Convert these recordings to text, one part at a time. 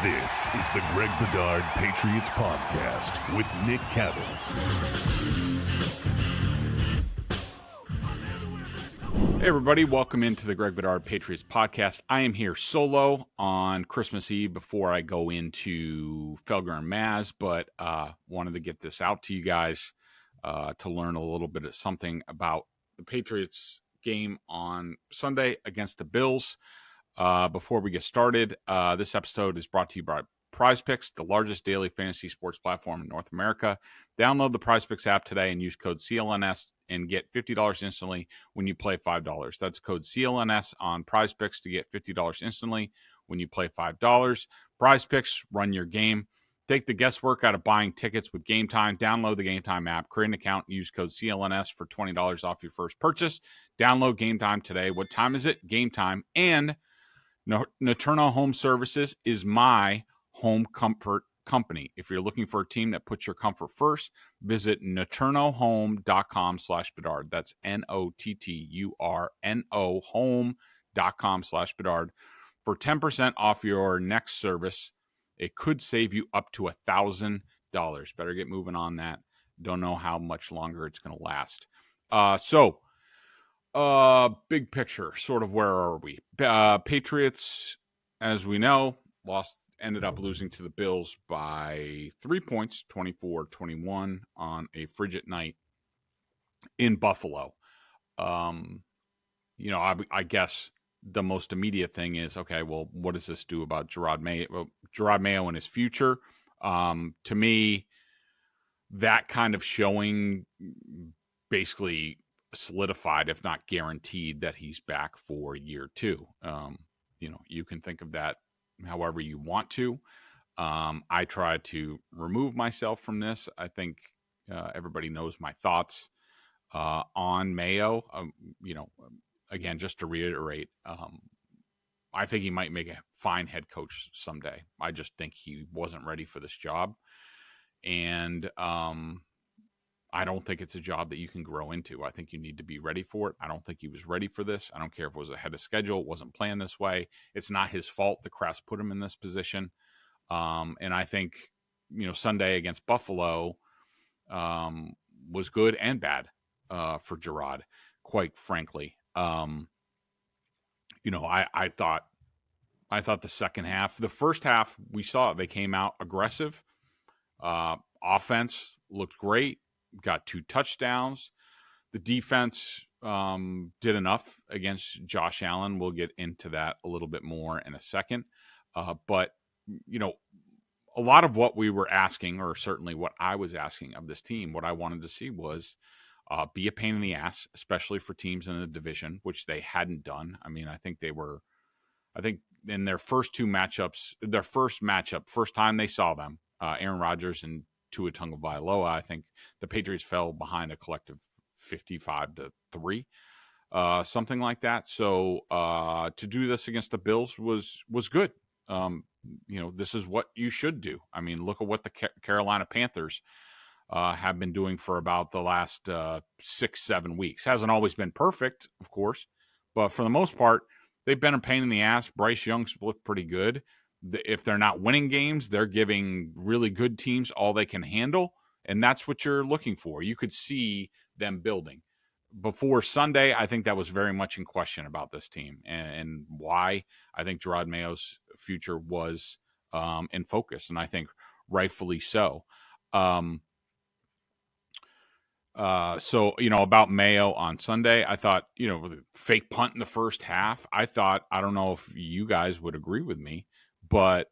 This is the Greg Bedard Patriots Podcast with Nick Cattles. Hey everybody, welcome into the Greg Bedard Patriots Podcast. I am here solo on Christmas Eve before I go into Felger and Maz, but wanted to get this out to you guys to learn a little bit of something about the Patriots game on Sunday against the Bills. Before we get started, this episode is brought to you by Prize Picks, the largest daily fantasy sports platform in North America. Download the Prize Picks app today and use code CLNS and get $50 instantly when you play $5. That's code CLNS on Prize Picks to get $50 instantly when you play $5. Prize Picks, run your game. Take the guesswork out of buying tickets with Game Time. Download the Game Time app, create an account, and use code CLNS for $20 off your first purchase. Download Game Time today. What time is it? Game Time. And Naterno Home Services is my home comfort company. If you're looking for a team that puts your comfort first, visit naternohome.com/Bedard. That's NOTTURNO home.com/Bedard for 10% off your next service. It could save you up to $1,000. Better get moving on that. Don't know how much longer it's going to last. Big picture, sort of where are we? Patriots, as we know, ended up losing to the Bills by 3 points, 24-21 on a frigid night in Buffalo. I guess the most immediate thing is, okay, well, what does this do about Jerod Mayo? Well, Jerod Mayo and his future. To me, that kind of showing basically solidified, if not guaranteed, that he's back for year two. You can think of that however you want to. I try to remove myself from this. I think everybody knows my thoughts on Mayo. Again, just to reiterate, I think he might make a fine head coach someday. I just think he wasn't ready for this job. And I don't think it's a job that you can grow into. I think you need to be ready for it. I don't think he was ready for this. I don't care if it was ahead of schedule. It wasn't planned this way. It's not his fault. The Crafts put him in this position. And I think, Sunday against Buffalo was good and bad for Jerod, quite frankly. I thought the second half, the first half we saw, they came out aggressive. Offense looked great. Got 2 touchdowns. The defense did enough against Josh Allen. We'll get into that a little bit more in a second. But a lot of what we were asking, or certainly what I was asking of this team, what I wanted to see was be a pain in the ass, especially for teams in the division, which they hadn't done. I mean, I think in their first 2 matchups, first time they saw them, Aaron Rodgers and Tua Tagovailoa, I think the Patriots fell behind a collective 55-3, something like that. So to do this against the Bills was good. This is what you should do. I mean, look at what the Carolina Panthers have been doing for about the last 6-7 weeks. Hasn't always been perfect, of course, but for the most part, they've been a pain in the ass. Bryce Young's looked pretty good. If they're not winning games, they're giving really good teams all they can handle, and that's what you're looking for. You could see them building. Before Sunday, I think that was very much in question about this team, and why I think Jerod Mayo's future was in focus, and I think rightfully so. About Mayo on Sunday, I thought, with a fake punt in the first half, I don't know if you guys would agree with me, but,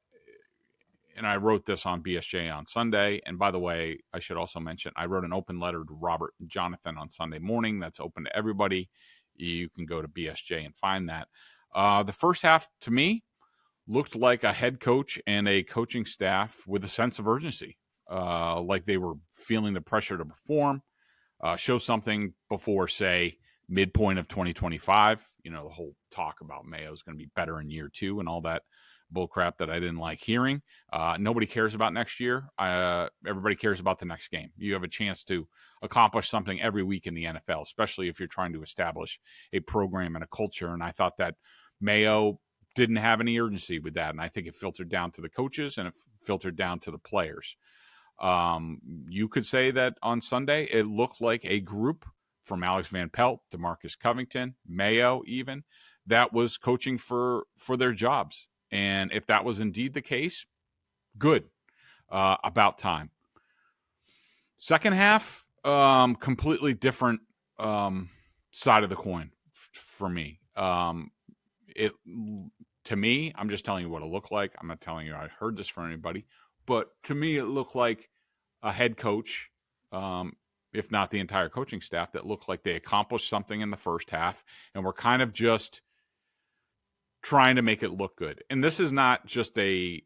and I wrote this on BSJ on Sunday. And by the way, I should also mention, I wrote an open letter to Robert and Jonathan on Sunday morning. That's open to everybody. You can go to BSJ and find that. The first half, to me, looked like a head coach and a coaching staff with a sense of urgency, like they were feeling the pressure to perform, show something before, say, midpoint of 2025. The whole talk about Mayo is going to be better in year 2 and all that bullcrap that I didn't like hearing. Nobody cares about next year. Everybody cares about the next game. You have a chance to accomplish something every week in the NFL, especially if you're trying to establish a program and a culture. And I thought that Mayo didn't have any urgency with that. And I think it filtered down to the coaches and it filtered down to the players. You could say that on Sunday, it looked like a group from Alex Van Pelt, DeMarcus Covington, Mayo even, that was coaching for their jobs. And if that was indeed the case, good. About time. Second half, completely different side of the coin for me. To me, I'm just telling you what it looked like. I'm not telling you I heard this from anybody, but to me, it looked like a head coach, if not the entire coaching staff, that looked like they accomplished something in the first half and were kind of just trying to make it look good. And this is not just a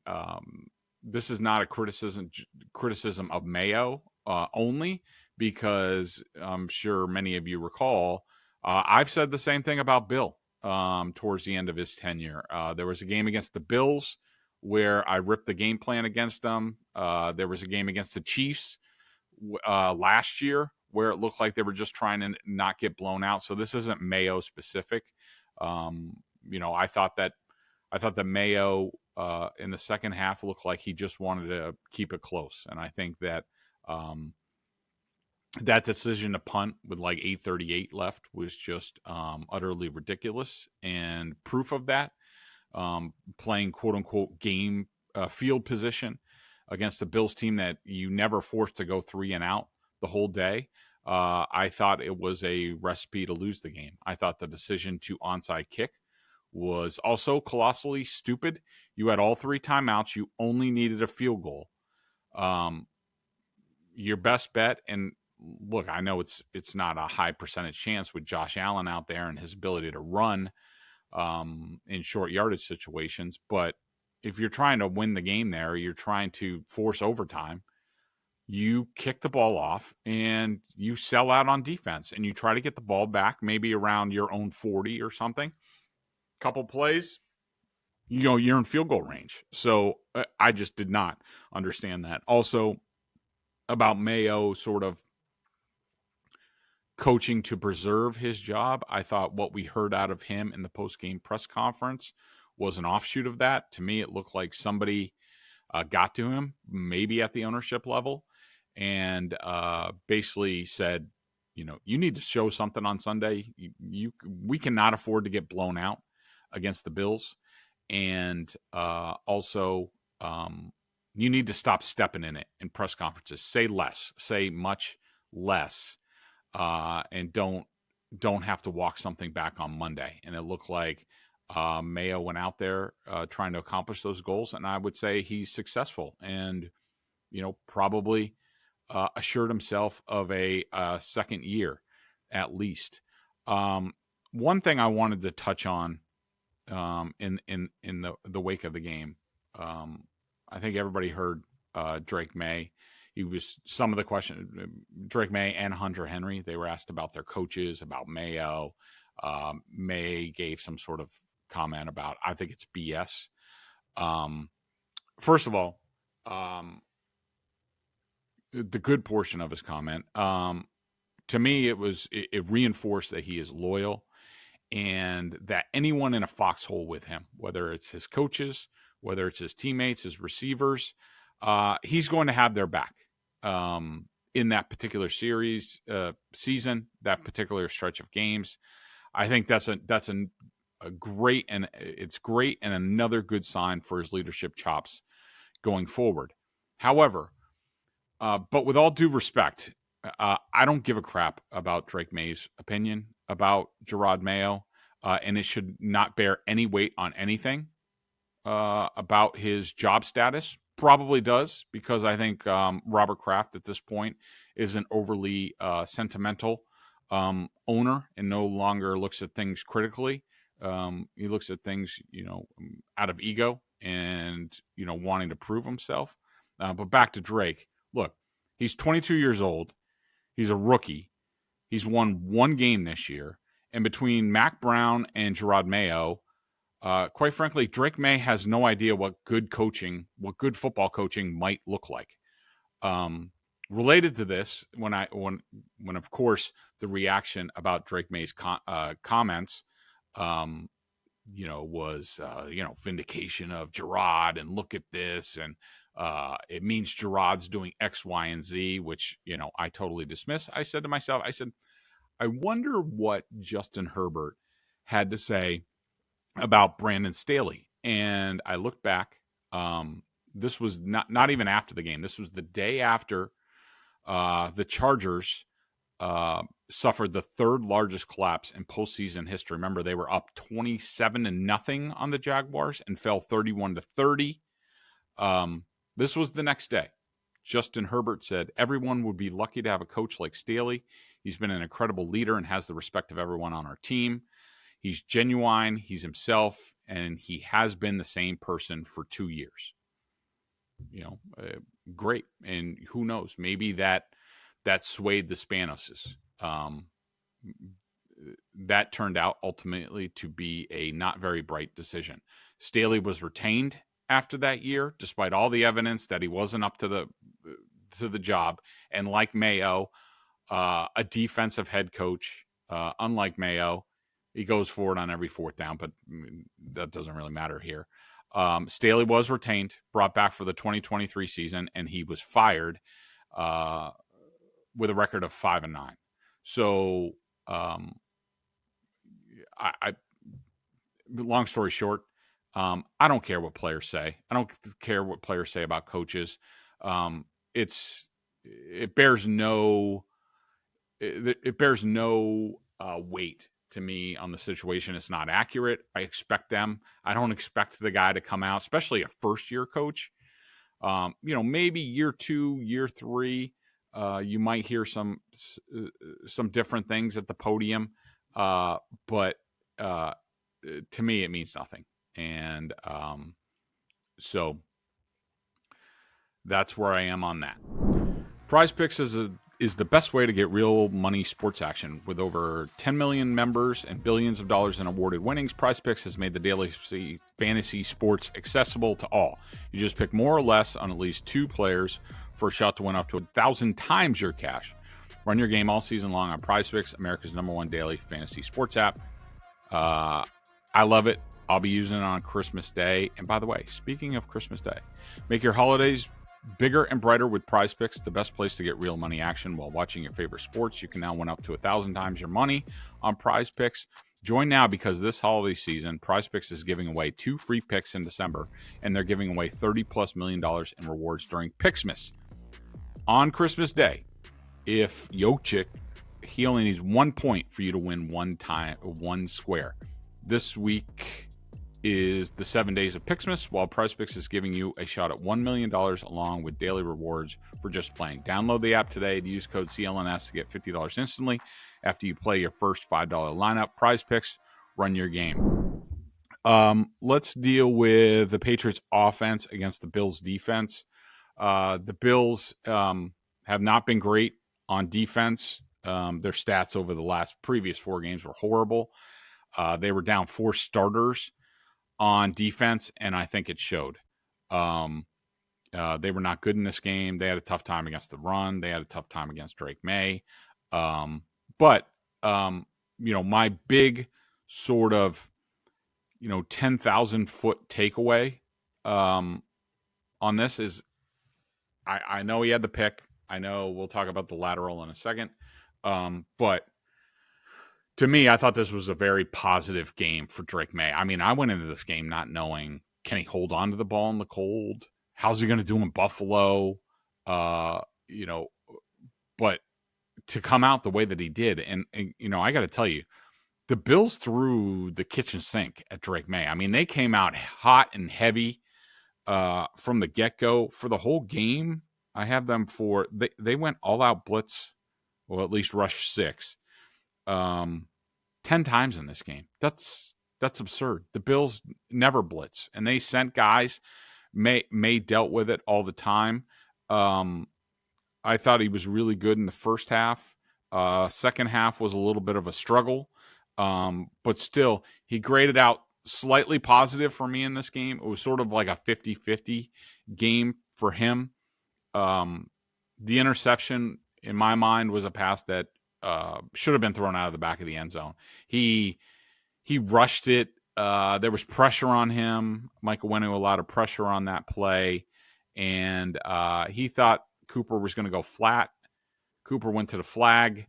criticism of Mayo only, because I'm sure many of you recall, I've said the same thing about Bill towards the end of his tenure. There was a game against the Bills where I ripped the game plan against them. There was a game against the Chiefs last year where it looked like they were just trying to not get blown out. So this isn't Mayo specific. I thought that Mayo in the second half looked like he just wanted to keep it close. And I think that that decision to punt with like 8:38 left was just utterly ridiculous. And proof of that, playing quote unquote game field position against the Bills team that you never forced to go 3 and out the whole day. I thought it was a recipe to lose the game. I thought the decision to onside kick was also colossally stupid. You had all 3 timeouts. You only needed a field goal. Your best bet, and look, I know it's not a high percentage chance with Josh Allen out there and his ability to run in short yardage situations, but if you're trying to win the game there, you're trying to force overtime, you kick the ball off and you sell out on defense and you try to get the ball back maybe around your own 40 or something. Couple plays, you're in field goal range. So I just did not understand that. Also, about Mayo sort of coaching to preserve his job, I thought what we heard out of him in the post-game press conference was an offshoot of that. To me, it looked like somebody got to him, maybe at the ownership level, and basically said, you need to show something on Sunday. We cannot afford to get blown out against the Bills. And also, you need to stop stepping in it in press conferences. Say less, say much less, and don't have to walk something back on Monday. And it looked like Mayo went out there trying to accomplish those goals, and I would say he's successful and, probably assured himself of a second year at least. One thing I wanted to touch on in the wake of the game, I think everybody heard Drake May. He was some of the question, Drake May and Hunter Henry, they were asked about their coaches, about Mayo. May gave some sort of comment about, I think it's BS. First of all, the good portion of his comment, to me, it reinforced that he is loyal and that anyone in a foxhole with him, whether it's his coaches, whether it's his teammates, his receivers, he's going to have their back in that particular season, that particular stretch of games. I think that's a great, and it's great and another good sign for his leadership chops going forward. However, but with all due respect, I don't give a crap about Drake May's opinion about Jerod Mayo, and it should not bear any weight on anything about his job status. Probably does, because I think Robert Kraft at this point is an overly sentimental owner and no longer looks at things critically. He looks at things, out of ego and, wanting to prove himself. But back to Drake. Look, he's 22 years old. He's a rookie. He's won 1 game this year. And between Mac Brown and Jerod Mayo, quite frankly, Drake May has no idea what good football coaching might look like. Related to this, when of course the reaction about Drake May's comments was, vindication of Jerod, and look at this. And it means Jerod's doing X, Y, and Z, which, I totally dismiss. I said to myself, I wonder what Justin Herbert had to say about Brandon Staley. And I looked back. This was not even after the game. This was the day after the Chargers suffered the third largest collapse in postseason history. Remember, they were up 27-0 on the Jaguars and fell 31-30. This was the next day. Justin Herbert said, everyone would be lucky to have a coach like Staley. He's been an incredible leader and has the respect of everyone on our team. He's genuine, he's himself, and he has been the same person for 2 years. Great. And who knows, maybe that swayed the Spanoses. That turned out ultimately to be a not very bright decision. Staley was retained after that year, despite all the evidence that he wasn't up to the job. And like Mayo, a defensive head coach, unlike Mayo, he goes forward on every fourth down, but that doesn't really matter here. Staley was retained, brought back for the 2023 season, and he was fired with a record of 5-9. So, long story short, I don't care what players say. I don't care what players say about coaches. It bears no weight to me on the situation. It's not accurate. I expect them. I don't expect the guy to come out, especially a first-year coach. Maybe year 2, year 3, you might hear some different things at the podium, but to me, it means nothing. And so that's where I am on that. Prize Picks is the best way to get real money sports action. With over 10 million members and billions of dollars in awarded winnings, Prize Picks has made the daily fantasy sports accessible to all. You just pick more or less on at least 2 players for a shot to win up to 1,000 times your cash. Run your game all season long on Prize Picks, America's #1 daily fantasy sports app. I love it. I'll be using it on Christmas Day. And by the way, speaking of Christmas Day, make your holidays bigger and brighter with Prize Picks, the best place to get real money action while watching your favorite sports. You can now win up to 1,000 times your money on Prize Picks. Join now, because this holiday season, Prize Picks is giving away 2 free picks in December, and they're giving away $30+ million in rewards during Picksmas. On Christmas Day, if Jokic, he only needs 1 point for you to win one square. This week is the 7 days of Picksmas, while Prize Picks is giving you a shot at $1 million along with daily rewards for just playing. Download the app today to use code CLNS to get $50 instantly after you play your first $5 lineup. Prize Picks, run your game. Let's deal with the Patriots offense against the Bills defense. The Bills have not been great on defense. Their stats over the previous 4 games were horrible. They were down 4 starters on defense, and I think it showed. They were not good in this game. They had a tough time against the run. They had a tough time against Drake May. But my big sort of, 10,000-foot takeaway on this is I know he had the pick. I know we'll talk about the lateral in a second. But to me, I thought this was a very positive game for Drake May. I mean, I went into this game not knowing, can he hold on to the ball in the cold? How's he going to do in Buffalo? But to come out the way that he did, and I got to tell you, the Bills threw the kitchen sink at Drake May. I mean, they came out hot and heavy from the get-go. For the whole game, I have them they went all-out blitz, or at least rush 6. 10 times in this game. That's absurd. The Bills never blitz, and they sent guys. May dealt with it all the time. I thought he was really good in the first half. Second half was a little bit of a struggle, but still, he graded out slightly positive for me in this game. It was sort of like a 50-50 game for him. The interception, in my mind, was a pass that should have been thrown out of the back of the end zone. He rushed it There was pressure on him. Michael went to a lot of pressure on that play, and he thought Cooper was going to go flat. Cooper went to the flag.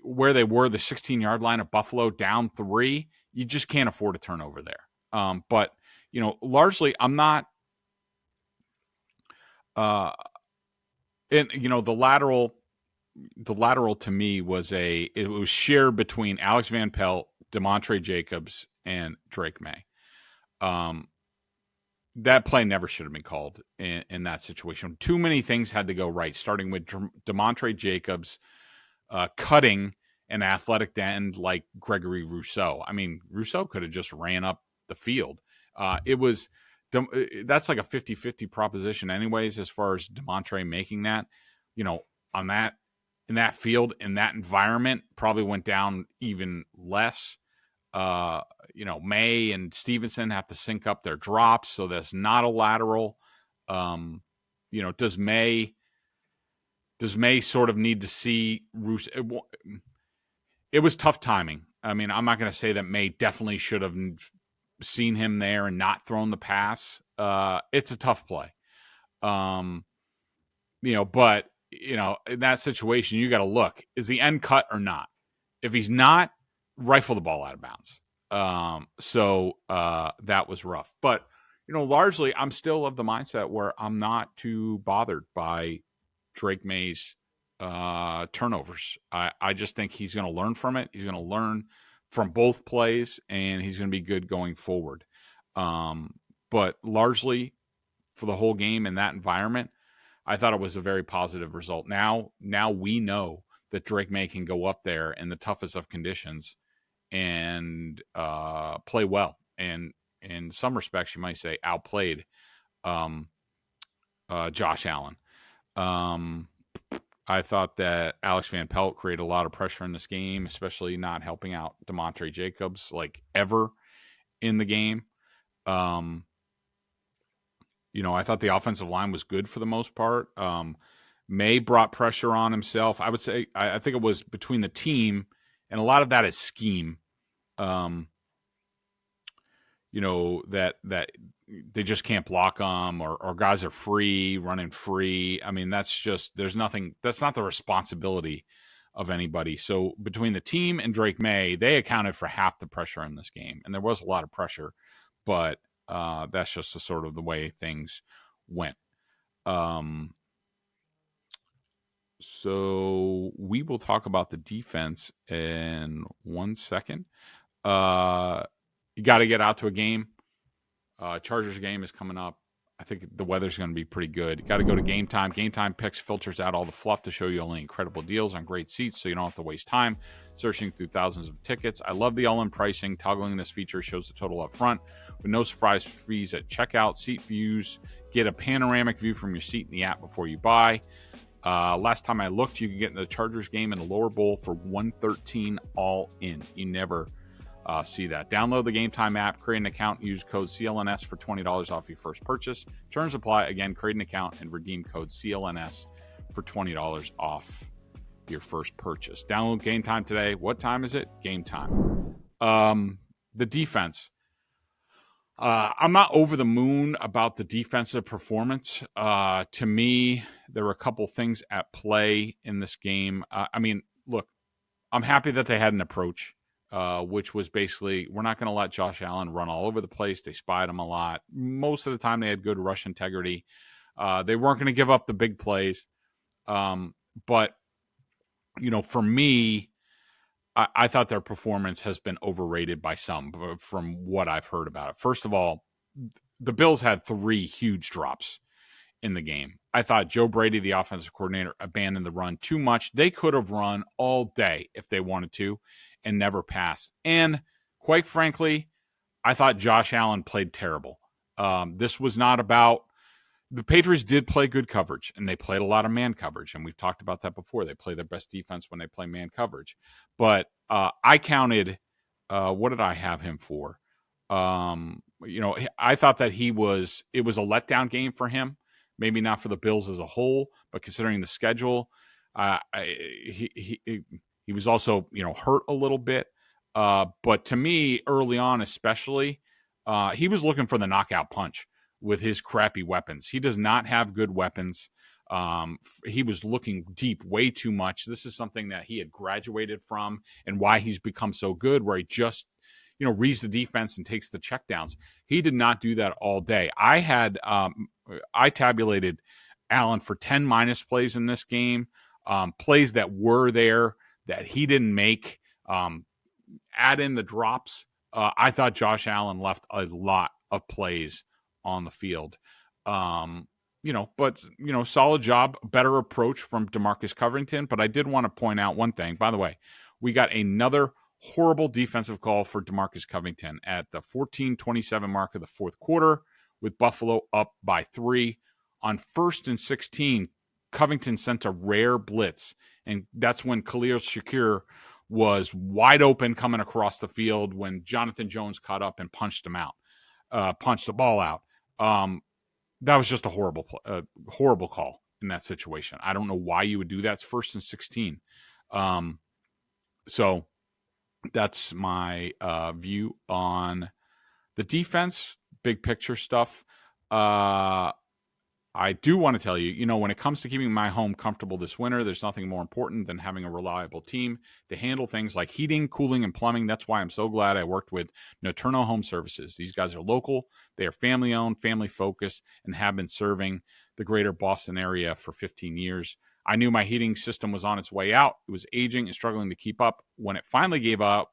Where they were, the 16-yard line of Buffalo, down 3, you just can't afford a turnover there. But, largely I'm not and the lateral to me it was shared between Alex Van Pelt, DeMontre Jacobs, and Drake May. That play never should have been called in that situation. Too many things had to go right, starting with DeMontre Jacobs cutting an athletic end like Gregory Rousseau. I mean, Rousseau could have just ran up the field. That's like a 50-50 proposition anyways, as far as DeMontre making that, on that, in that field, in that environment, probably went down even less. May and Stevenson have to sync up their drops, so that's not a lateral. Does May sort of need to see Rousseau? It was tough timing. I mean, I'm not going to say that May definitely should have seen him there and not thrown the pass. It's a tough play. But in that situation, you got to look, is the end cut or not? If he's not, rifle the ball out of bounds. That was rough. But, largely I'm still of the mindset where I'm not too bothered by Drake May's turnovers. I just think he's going to learn from it. He's going to learn from both plays, and he's going to be good going forward. But largely for the whole game in that environment, I thought it was a very positive result. Now we know that Drake May can go up there in the toughest of conditions and play well. And in some respects, you might say outplayed Josh Allen. I thought that Alex Van Pelt created a lot of pressure in this game, especially not helping out DeMontre Jacobs like ever in the game. I thought the offensive line was good for the most part. May brought pressure on himself. I would say I think it was between the team, and a lot of that is scheme. That they just can't block them, or guys are running free. I mean, that's not the responsibility of anybody. So between the team and Drake May, they accounted for half the pressure in this game. And there was a lot of pressure, but that's just the sort of the way things went. So we will talk about the defense in 1 second. You got to get out to a game. Chargers game is coming up. I think the weather's going to be pretty good. You got to go to Game Time. Game Time Picks filters out all the fluff to show you only incredible deals on great seats, so you don't have to waste time searching through thousands of tickets. I love the all-in pricing. Toggling this feature shows the total up front with no surprise fees at checkout. Seat views. Get a panoramic view from your seat in the app before you buy. Last time I looked, you could get in the Chargers game in the lower bowl for $113 all in. You never see that. Download the Game Time app, create an account, use code CLNS for $20 off your first purchase. Terms apply. Again, create an account and redeem code CLNS for $20 off your first purchase. Download Game Time today. What time is it? Game Time. The defense. I'm not over the moon about the defensive performance. To me, there were a couple things at play in this game. Look, I'm happy that they had an approach. Which was basically, we're not going to let Josh Allen run all over the place. They spied him a lot. Most of the time, they had good rush integrity. They weren't going to give up the big plays. But, for me, I thought their performance has been overrated by some from what I've heard about it. First of all, the Bills had 3 huge drops in the game. I thought Joe Brady, the offensive coordinator, abandoned the run too much. They could have run all day if they wanted to and never passed. And quite frankly, I thought Josh Allen played terrible. This was not about – the Patriots did play good coverage, and they played a lot of man coverage, and we've talked about that before. They play their best defense when they play man coverage. But I counted what did I have him for? I thought that it was a letdown game for him, maybe not for the Bills as a whole, but considering the schedule, he was also, hurt a little bit. But to me, early on especially, he was looking for the knockout punch with his crappy weapons. He does not have good weapons. He was looking deep way too much. This is something that he had graduated from and why he's become so good, where he just, reads the defense and takes the checkdowns. He did not do that all day. I tabulated Allen for 10 minus plays in this game, plays that were there that he didn't make. Add in the drops. I thought Josh Allen left a lot of plays on the field. Solid job, better approach from DeMarcus Covington. But I did want to point out one thing. By the way, we got another horrible defensive call for DeMarcus Covington at the 14:27 mark of the fourth quarter, with Buffalo up by 3. On 1st and 16, Covington sent a rare blitz, and that's when Khalil Shakir was wide open coming across the field when Jonathan Jones caught up and punched the ball out. That was just a horrible call in that situation. I don't know why you would do that. It's 1st and 16. So that's my view on the defense, big picture stuff. I do want to tell you, when it comes to keeping my home comfortable this winter, there's nothing more important than having a reliable team to handle things like heating, cooling, and plumbing. That's why I'm so glad I worked with Noturno Home Services. These guys are local, they are family-owned, family-focused, and have been serving the greater Boston area for 15 years. I knew my heating system was on its way out. It was aging and struggling to keep up. When it finally gave out,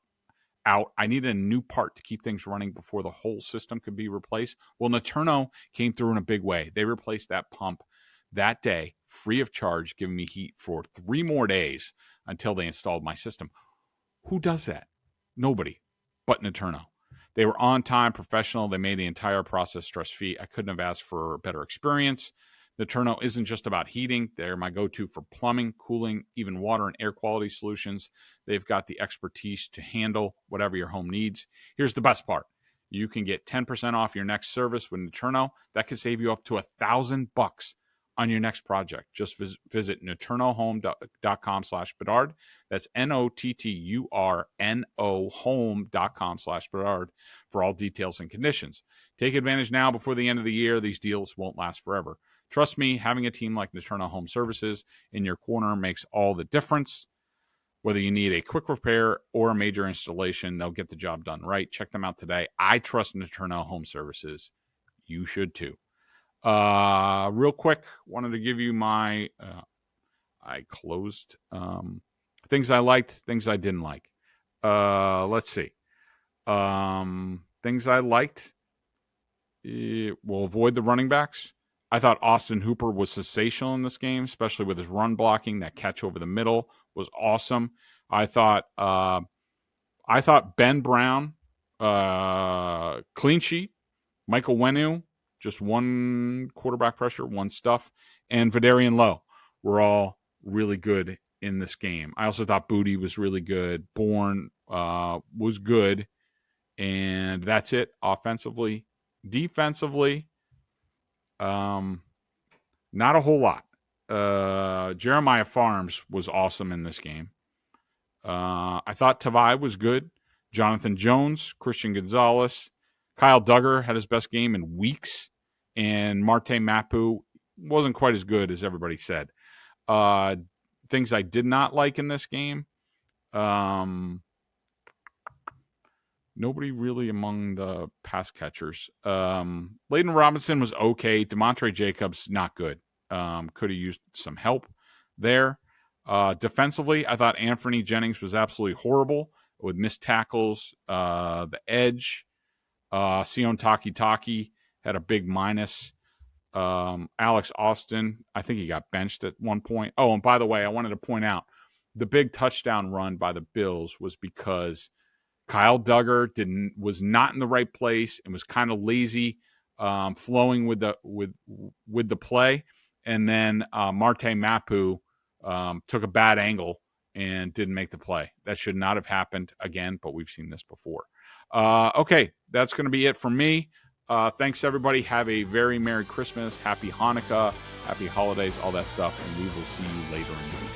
I needed a new part to keep things running before the whole system could be replaced. Well, Noturno came through in a big way. They replaced that pump that day, free of charge, giving me heat for 3 more days until they installed my system. Who does that? Nobody but Noturno. They were on time, professional. They made the entire process stress-free. I couldn't have asked for a better experience. Noturno isn't just about heating. They're my go-to for plumbing, cooling, even water and air quality solutions. They've got the expertise to handle whatever your home needs. Here's the best part. You can get 10% off your next service with Noturno. That could save you up to $1,000 on your next project. Just visit noturnohome.com/Bedard. That's NOTTURNO home.com/Bedard for all details and conditions. Take advantage now before the end of the year. These deals won't last forever. Trust me, having a team like Noturno Home Services in your corner makes all the difference. Whether you need a quick repair or a major installation, they'll get the job done right. Check them out today. I trust Noturno Home Services. You should too. Real quick, wanted to give you my I closed things I liked, things I didn't like. Let's see. Things I liked. We'll avoid the running backs. I thought Austin Hooper was sensational in this game, especially with his run blocking. That catch over the middle was awesome. I thought Ben Brown, clean sheet. Michael Wenu, just one quarterback pressure, one stuff. And Vidarian Lowe were all really good in this game. I also thought Booty was really good. Bourne was good. And that's it offensively. Defensively, not a whole lot. Jeremiah Farms was awesome in this game. I thought Tavai was good. Jonathan Jones, Christian Gonzalez, Kyle Duggar had his best game in weeks, and Marte Mapu wasn't quite as good as everybody said. Things I did not like in this game. Nobody really among the pass catchers. Layden Robinson was okay. DeMontre Jacobs, not good. Could have used some help there. Defensively, I thought Anthony Jennings was absolutely horrible with missed tackles. The edge. Sion Taki had a big minus. Alex Austin, I think he got benched at one point. Oh, and by the way, I wanted to point out the big touchdown run by the Bills was because Kyle Duggar was not in the right place and was kind of lazy, flowing with the play, and then Marte Mapu took a bad angle and didn't make the play. That should not have happened again, but we've seen this before. Okay, that's going to be it for me. Thanks, everybody. Have a very Merry Christmas, Happy Hanukkah, Happy Holidays, all that stuff, and we will see you later in the week.